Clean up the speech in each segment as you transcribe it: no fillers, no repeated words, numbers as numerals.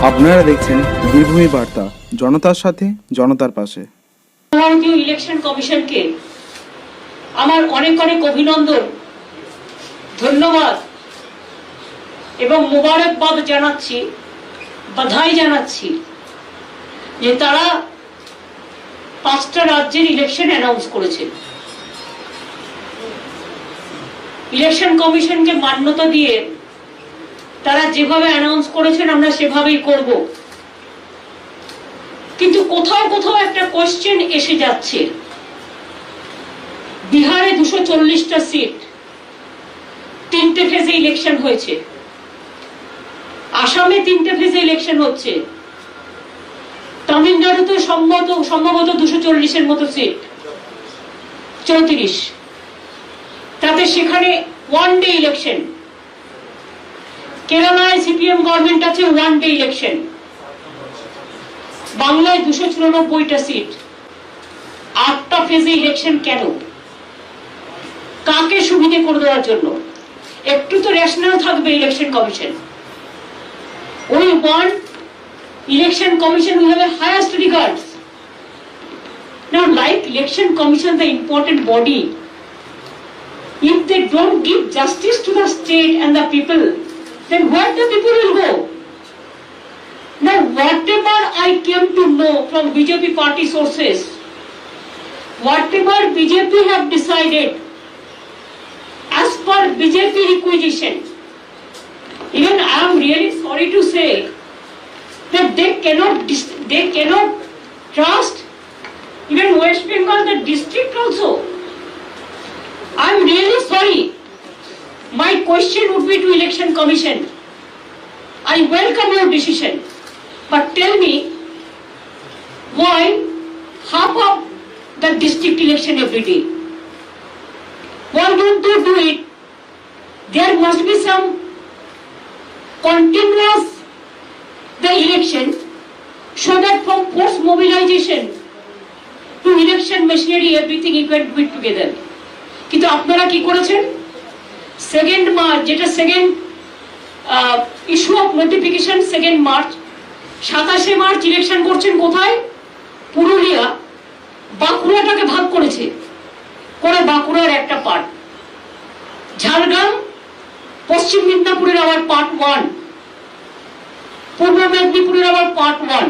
আপনারা দেখছেন বীরভূমি বার্তা, জনতার সাথে জনতার পাশে। ভারতীয় ইলেকশন কমিশনকে আমার অনেক অনেক অভিনন্দন, ধন্যবাদ এবং মোবারকবাদ জানাচ্ছি, বাধাই জানাচ্ছি যে তারা 5টা রাজ্যের ইলেকশন অ্যানাউন্স করেছে। ইলেকশন কমিশনকে মান্যতা দিয়ে তারা যেভাবে অ্যানাউন্স করেছেন আমরা সেভাবেই করব, কিন্তু কোথাও কোথাও একটা কোশ্চেন এসে যাচ্ছে। বিহারে 240টা সিট, 3টে ফেজে ইলেকশন হয়েছে। আসামে 3টে ফেজে ইলেকশন হচ্ছে। তামিলনাড়ুতে সম্ভবত 240-এর মতো সিট, 34, তাতে সেখানে ওয়ান ডে ইলেকশন। কেরালায় সিপিএম গভর্নমেন্ট আছে, ওয়ান ডে ইলেকশন। বাংলায় 294টা সিট, 8টা ফেজে ইলেকশন। কেন? কাকে সুবিধে করে দেওয়ার জন্য? একটু তো রেশনাল থাকবে election commission. We want election commission to have a highest regards. Now, like election commission, the important body, if they don't give justice to the state and the people, then where the people will go? Now, whatever I came to know from BJP party sources, whatever BJP have decided, as per BJP requisition, even I am really sorry to say that they cannot trust even West Bengal, the district also. I am really sorry. My question would be to Election Commission. I welcome your decision, but tell me why half of the district election every day? Why don't they do it? There must be some continuous the election, so that from force mobilization to election machinery everything you can do it together. কিন্তু আপনারা কি করেছেন? 2nd March, যেটা second issue of notification 2nd March, 27শে March election করছেন কোথায়? পুরুলিয়া। বাঁকুড়াটাকে ভাগ করেছে, করে বাঁকুড়ার একটা পার্ট, ঝাড়গ্রাম পশ্চিম মেদিনীপুরের আবার পার্ট 1, পূর্ব মেদিনীপুরের আবার পার্ট 1,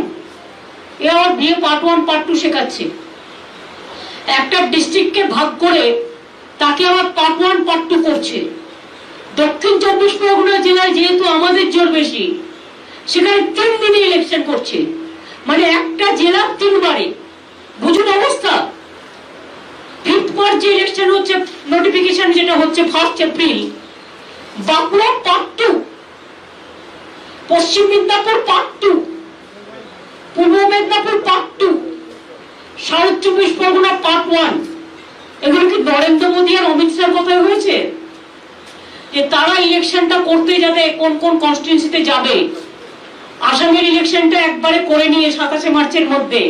এ আবার বিয়ে পার্ট 1 পার্ট 2 শেখাচ্ছে। একটা ডিস্ট্রিক্টকে ভাগ করে তাকে আবার পার্ট 1 পার্ট 2 করছে। দক্ষিণ 24 পরগনা জেলায় যেহেতু আমাদের জোর বেশি, সেখানে 3 দিনে ইলেকশন করছে, মানে একটা জেলা 3 বারে। বুঝুন অবস্থা। 5th মার্চ যে ইলেকশন হচ্ছে, নোটিফিকেশন যেটা হচ্ছে 1 এপ্রিল, বাঁকুড়া পার্ট 2, পশ্চিম মেদিনীপুর পার্ট 2, পূর্ব Medinipur part 2, south 24 Pargana part 1। এগুলো কি নরেন্দ্র মোদী আর অমিত শাহর কথাই হয়েছে যে তারা ইলেকশনটা করতে যাবে কোন কোন কনস্টিটিউয়েন্সিতে যাবে? আসামের ইলেকশনটা একবারে করে নিয়ে 27শে মার্চের মধ্যে,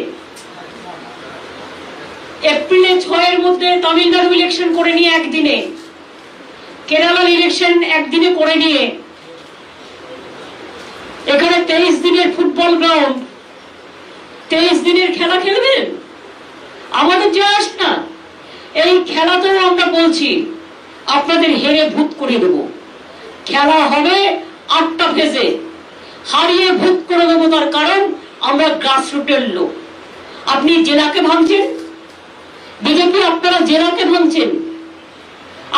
এপ্রিলে 6-এর মধ্যে তামিলনাড়ু ইলেকশন করে নিয়ে একদিনে, কেরালার ইলেকশন একদিনে করে নিয়ে, এখানে 23 দিনের ফুটবল গ্রাউন্ড, 23 দিনের খেলা খেলবেন? আমাদের যে আসে না, এই খেলাতেও আমরা বলছি আপনাদের হেরে ভূত করে দেব। খেলা হবে 8টা ফেজে, হারিয়ে ভূত করে দেবো। তার কারণ আমরা গ্রাসরুটের লোক। আপনি জেলাকে ভাঙছেন, বিজেপি আপনারা জেলাকে ভাঙছেন,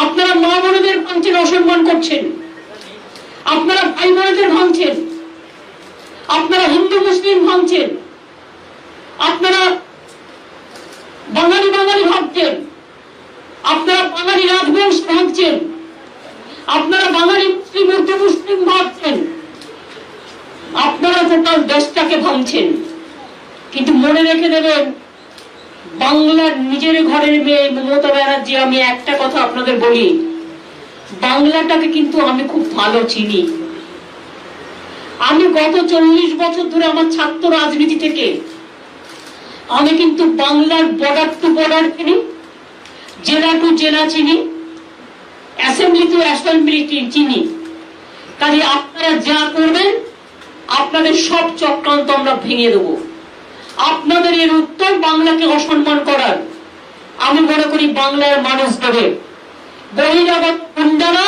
আপনারা মা বোনদের ভাঙছেন, অসম্মান করছেন, আপনারা ভাই বোনদের ভাঙছেন, আপনারা হিন্দু মুসলিম ভাঙছেন, আপনারা বাঙালি বাঙালি ভাবছেন, আপনারা বাঙালি রাজবংশ ভাবছেন, আপনারা বাঙালি মুসলিম উর্দু মুসলিম ভাবছেন, আপনারা টোটাল দেশটাকে ভাঙছেন। কিন্তু মনে রেখে দেবেন, বাংলার নিজের ঘরের মেয়ে মমতা ব্যানার্জি, আমি একটা কথা আপনাদের বলি, বাংলাটাকে কিন্তু আমি খুব ভালো চিনি। আমি গত 40 বছর ধরে আমার ছাত্র রাজনীতি থেকে আমি কিন্তু বাংলার বর্ডার টু বর্ডার চিনি, জেলা টু জেলা চিনি, অ্যাসেম্বলি টু অ্যাসেম্বলি চিনি। কাজে আপনারা যা করবেন আপনাদের সব চক্রান্ত আমরা ভেঙে দেব। আপনাদের এর উত্তর বাংলাকে অসম্মান করার, আমি মনে করি বাংলার মানুষ দেবে। বহিরাগত গুন্ডারা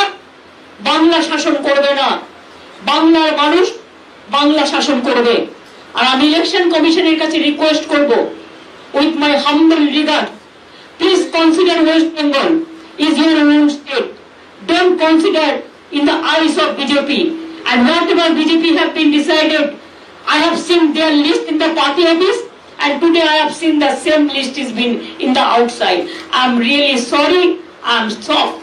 বাংলা শাসন করবে না, বাংলার মানুষ বাংলা শাসন করবে। আর আমি ইলেকশন কমিশনের কাছে রিকোয়েস্ট করব, with my humble regard, please consider West Bengal is your own state. Don't consider in the eyes of BJP. And whatever BJP have been decided, I have seen their list in the party office, and today I have seen the same list is been in the outside. I'm really sorry. I'm shocked.